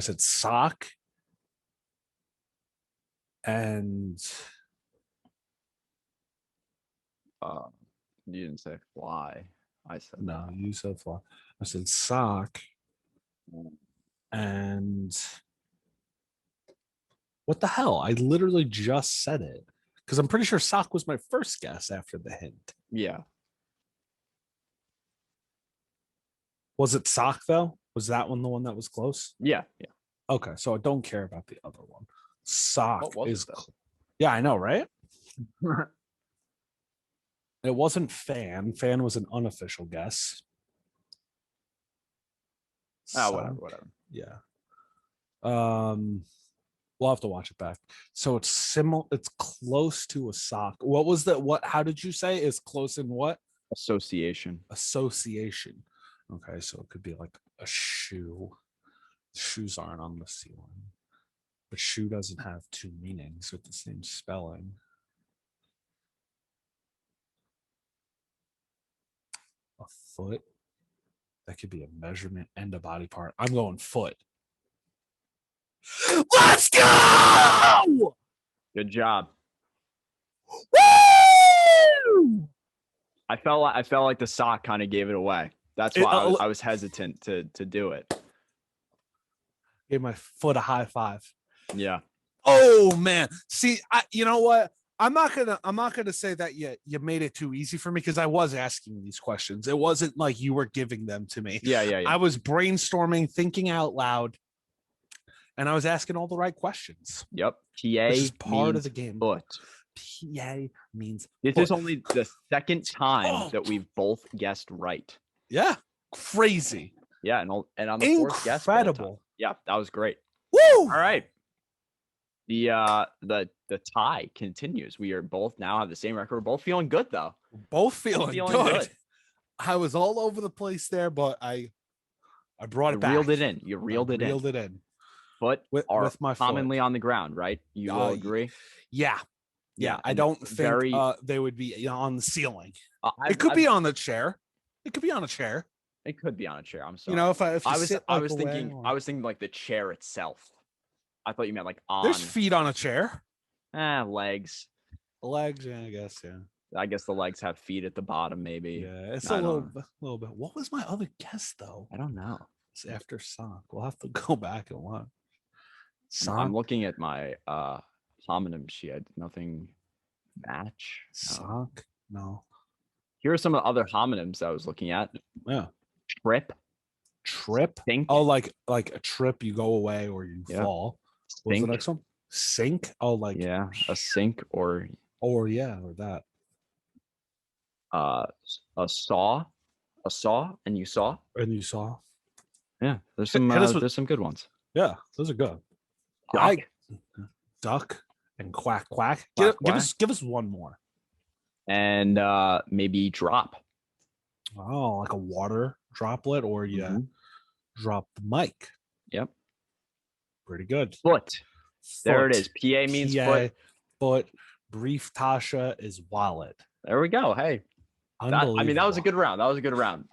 said sock and you didn't say fly. I said no, you said fly. I said sock and what the hell? I literally just said it because I'm pretty sure sock was my first guess after the hint. Yeah. Was it sock though? Was that one the one that was close? Yeah. Okay, so I don't care about the other one. Sock is yeah, I know, right? It wasn't fan. Fan was an unofficial guess. Whatever. Yeah. We'll have to watch it back. So it's similar. It's close to a sock. What was that? What? How did you say is close in what? Association. Association. Okay, so it could be like a shoe. Shoes aren't on the ceiling, but shoe doesn't have two meanings with the same spelling. A foot. That could be a measurement and a body part. I'm going foot. Let's go! Good job. Woo! I felt like the sock kind of gave it away. That's why I was hesitant to do it. Gave my foot a high five. Yeah. Oh man. See, you know what? I'm not gonna say that you made it too easy for me because I was asking these questions. It wasn't like you were giving them to me. Yeah. I was brainstorming, thinking out loud, and I was asking all the right questions. Yep. PA is part of the game. Foot. PA means this foot. is only the second time that we've both guessed right. Yeah. Crazy. Yeah, and on the fourth guess. Incredible. Yeah, that was great. Woo! All right. The tie continues. We are both now have the same record. We're both feeling good though. Both feeling good. I was all over the place there, but I brought it back. Reeled it in. You reeled it in. But with my commonly on the ground, right? You will agree. Yeah. I don't think they would be on the ceiling. It could be on the chair. It could be on a chair. It could be on a chair. I'm sorry. You know, if I was thinking like the chair itself. I thought you meant like on. There's feet on a chair. Legs. Legs, yeah, I guess, yeah. I guess the legs have feet at the bottom, maybe. Yeah, it's a little bit. What was my other guess though? I don't know. It's after sock. We'll have to go back and watch. I'm looking at my homonym sheet. Nothing match. Sock? No. Here are some of the other homonyms I was looking at. Yeah. Trip. Sink. Oh, like a trip, you go away or you fall. What's the next one? Sink. Oh, like a sink or that. A saw, and you saw. Yeah, there's some good ones. Yeah, those are good. Duck and quack. Give us one more. And maybe drop. Oh, like a water droplet, or drop the mic. Yep. Pretty good. Foot. There it is. PA means foot. Foot. Brief Tasha is wallet. There we go. Hey. That was a good round. That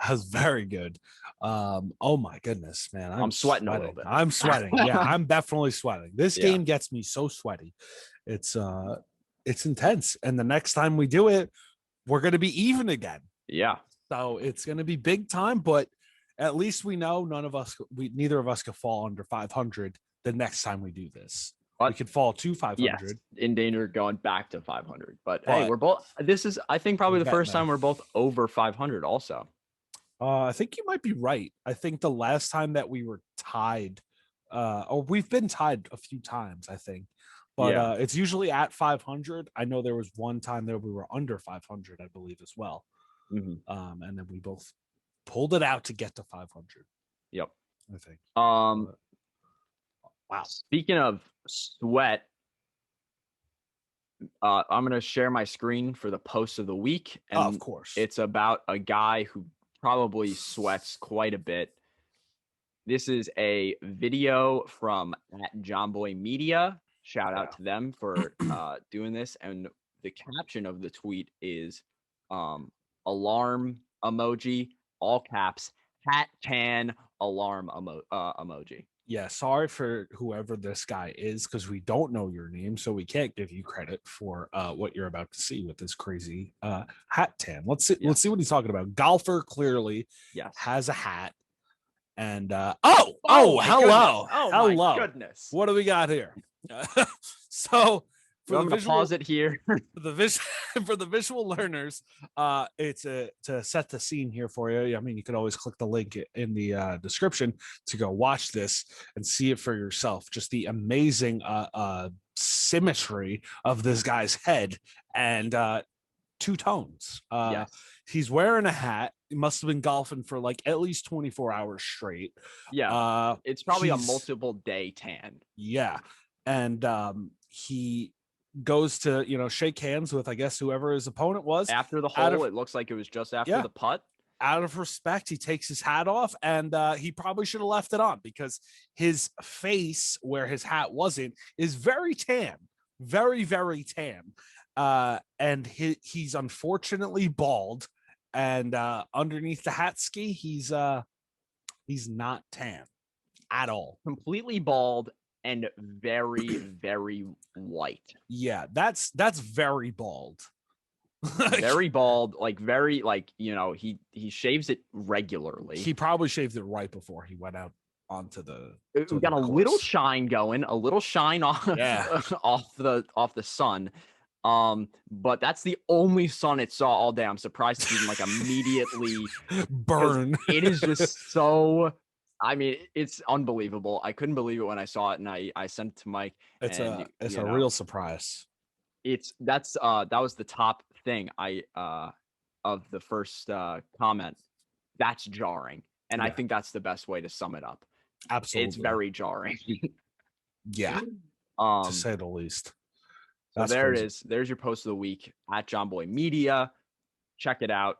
was very good. Oh my goodness, man. I'm sweating a little bit. I'm sweating. Yeah, I'm definitely sweating. This game gets me so sweaty. It's intense. And the next time we do it, we're gonna be even again. Yeah. So it's gonna be big time, but at least we know neither of us could fall under 500 the next time we do this. We could fall to 500. Yes, in danger of going back to 500. But hey, we're both. This is, I think, probably the first time we're both over 500. Also, I think you might be right. I think the last time that we were tied, or we've been tied a few times, I think, but it's usually at 500. I know there was one time that we were under 500, I believe, as well. Mm-hmm. And then we both pulled it out to get to 500. Yep, I think. Wow. Speaking of sweat, I'm going to share my screen for the post of the week. And of course. It's about a guy who probably sweats quite a bit. This is a video from @JohnBoy Media. Shout out to them for doing this. And the caption of the tweet is alarm emoji, all caps, hat tan alarm emoji. Yeah, sorry for whoever this guy is because we don't know your name, so we can't give you credit for what you're about to see with this crazy hat tan. Let's see what he's talking about. Golfer clearly has a hat, and hello, hello, my goodness, what do we got here? So for the visual, pause it here. For the visual learners, it's to set the scene here for you. I mean, you could always click the link in the description to go watch this and see it for yourself. Just the amazing symmetry of this guy's head and two tones. He's wearing a hat must have been golfing for like at least 24 hours straight. Yeah, it's probably a multiple day tan. Yeah, and he goes to shake hands with, I guess, whoever his opponent was after the hole. It looks like it was just after the putt. Out of respect, he takes his hat off, and he probably should have left it on because his face, where his hat wasn't, is very tan, very, very tan. And he's unfortunately bald, and underneath the hat ski, he's not tan at all. Completely bald and very, very white. Yeah, that's very bald. Very bald, like very, like, he shaves it regularly. He probably shaved it right before he went out onto the. We got a little shine going, a little shine off, off the sun. But that's the only sun it saw all day. I'm surprised it didn't like immediately burn. It is just so. I mean, it's unbelievable. I couldn't believe it when I saw it, and I sent it to Mike. It's a real surprise. That was the top thing of the first comment. That's jarring, and I think that's the best way to sum it up. Absolutely, it's very jarring. Yeah, to say the least. So there it is. There's your post of the week at John Boy Media. Check it out.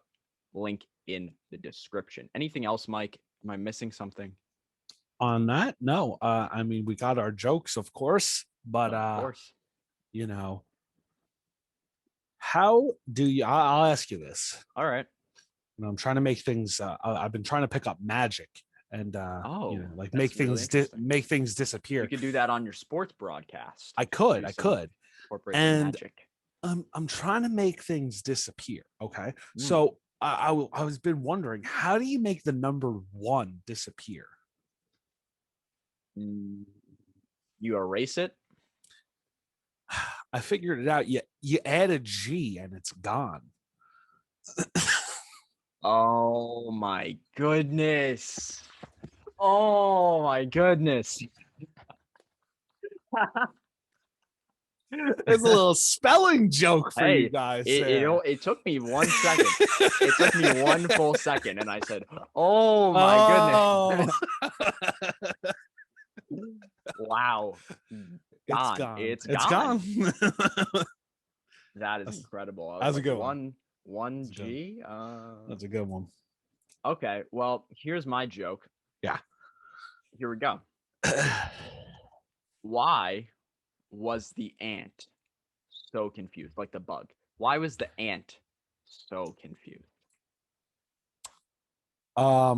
Link in the description. Anything else, Mike? Am I missing something? On that? No. I mean, we got our jokes, of course, but of course. How do you? I'll ask you this. All right. I'm trying to make things. I've been trying to pick up magic and make things make things disappear. You could do that on your sports broadcast. I could. And magic. I'm trying to make things disappear. Okay, so I was been wondering, how do you make the number 1 disappear? You erase it. I figured it out. You add a G and it's gone. Oh my goodness. Oh my goodness. There's a little spelling joke for you guys. It took me 1 second. It took me 1 full second, and I said, "Oh my goodness!" Wow, It's gone. That is incredible. That's a good one. 1G. That's a good one. Okay, well, here's my joke. Yeah. Here we go. Why was the ant so confused? Like the bug. Why was the ant so confused? I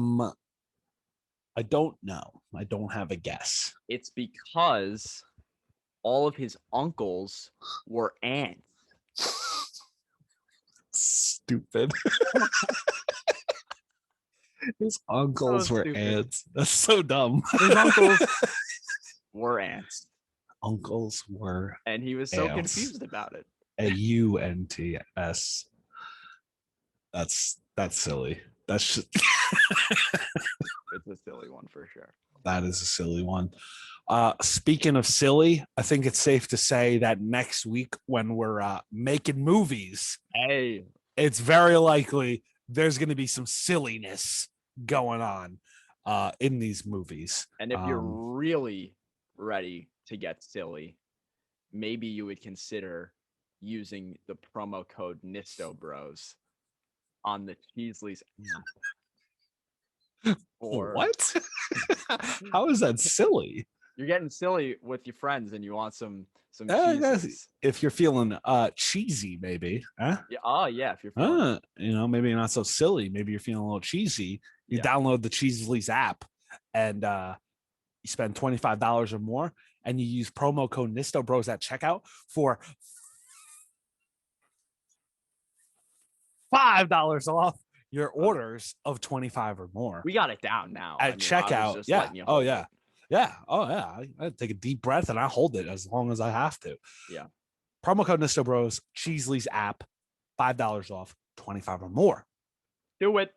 don't know. I don't have a guess. It's because all of his uncles were ants. Stupid. His uncles were ants. That's so dumb. His uncles were ants. Uncles were and he was so confused about it. AUNTS. That's silly. That's just it's a silly one for sure. That is a silly one. Speaking of silly, I think it's safe to say that next week when we're making movies, it's very likely there's going to be some silliness going on in these movies. And if you're really ready to get silly, maybe you would consider using the promo code Nisto Bros on the Cheesley's app. Or what? How is that silly? You're getting silly with your friends and you want some cheeses. If you're feeling cheesy, maybe. Huh? Yeah. Yeah. If you're feeling maybe you're not so silly. Maybe you're feeling a little cheesy. You download the Cheesley's app and you spend $25 or more and you use promo code Nisto Bros at checkout for $5 off your orders of 25 or more. We got it down now. At checkout. Yeah. Oh, yeah. Yeah. Oh, yeah. I take a deep breath and I hold it as long as I have to. Yeah. Promo code Nisto Bros, Cheesley's app, $5 off, 25 or more. Do it.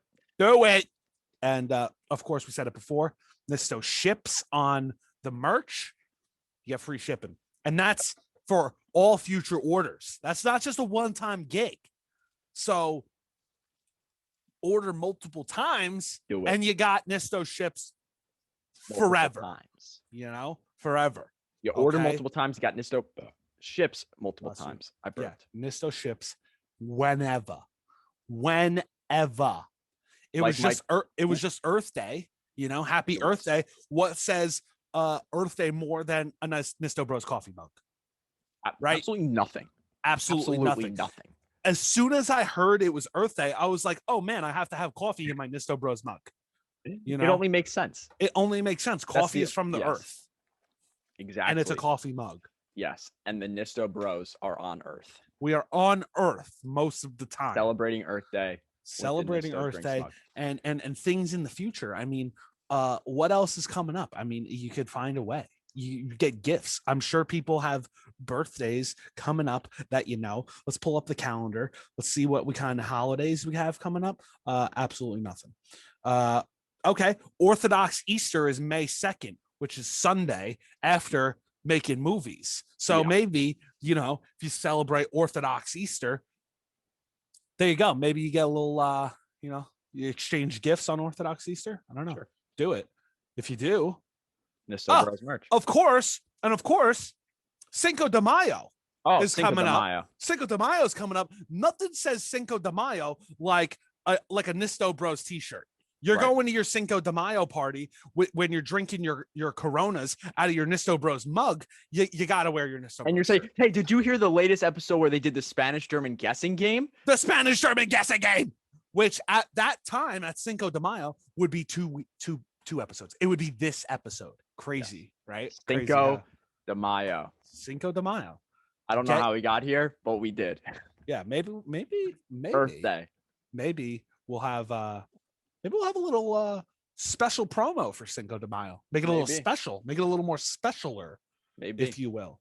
And of course, we said it before. Nisto ships on the merch. You get free shipping. And that's for all future orders. That's not just a one-time gig. So order multiple times, Do it. and you got Nisto ships Multiple forever. times. Forever. You order multiple times, you got Nisto ships multiple times. I burped. Yeah, Nisto ships whenever. It Like was just it was just Earth Day, happy Earth Day. What says Earth Day more than a nice Nisto Bros coffee mug? Right? Absolutely nothing. Absolutely nothing. As soon as I heard it was Earth Day, I was like, oh man, I have to have coffee in my Nisto Bros mug. It only makes sense. It only makes sense. Coffee is from the earth. Exactly. And it's a coffee mug. Yes. And the Nisto Bros are on Earth. We are on Earth most of the time. Celebrating Earth Day. And things in the future. I mean, what else is coming up? I mean, you could find a way. You get gifts. I'm sure people have birthdays coming up that let's pull up the calendar. Let's see what kind of holidays we have coming up. Absolutely nothing. Okay. Orthodox Easter is May 2nd, which is Sunday after Makin Movies. So maybe, if you celebrate Orthodox Easter, there you go. Maybe you get a little, you exchange gifts on Orthodox Easter. I don't know. Sure. Do it. If you do. Nisto Bros merch. Of course, Cinco de Mayo is coming up. Cinco de Mayo is coming up. Nothing says Cinco de Mayo like a Nisto Bros t-shirt. You're going to your Cinco de Mayo party when you're drinking your Coronas out of your Nisto Bros mug. You got to wear your Nisto Bros. And you're saying, hey, did you hear the latest episode where they did the Spanish-German guessing game? The Spanish-German guessing game, which at that time at Cinco de Mayo would be two episodes. It would be this episode. Crazy, right? Cinco de Mayo. Cinco de Mayo. I don't know how we got here, but we did. Yeah, maybe Earth Day. Maybe we'll have a little special promo for Cinco de Mayo. Make it a little special. Make it a little more specialer, if you will.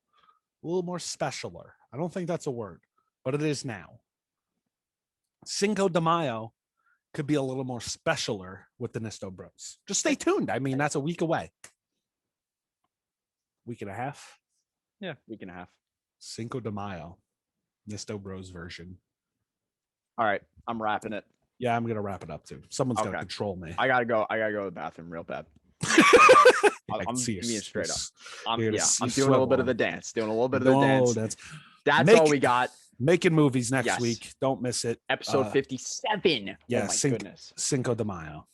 A little more specialer. I don't think that's a word, but it is now. Cinco de Mayo could be a little more specialer with the Nisto Bros. Just stay tuned. I mean, that's a week away. Week and a half? Yeah, week and a half. Cinco de Mayo. Nisto Bros version. All right, I'm wrapping it. Yeah, I'm gonna wrap it up too. Someone's gonna control me. I gotta go to the bathroom real bad. I'm being straight up. I'm doing a little bit of the dance. That's all we got. Making movies next week. Don't miss it. Episode 57. Yeah, goodness. Cinco de Mayo.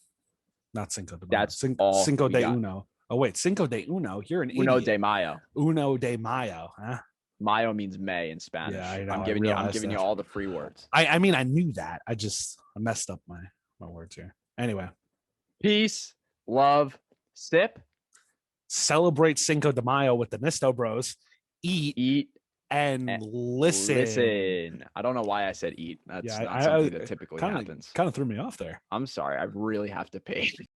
Not Cinco de Mayo. That's all Cinco de Uno. Oh wait, Cinco de Uno. You're an Uno idiot. de Mayo. Uno de Mayo. Huh? Mayo means May in Spanish. Yeah, I know. I'm giving you all the free words. I mean, I knew that. I messed up my words here. Anyway. Peace, love, sip. Celebrate Cinco de Mayo with the Nisto Bros. Eat, and listen. I don't know why I said eat. That's not something that typically happens. Kind of threw me off there. I'm sorry. I really have to pay.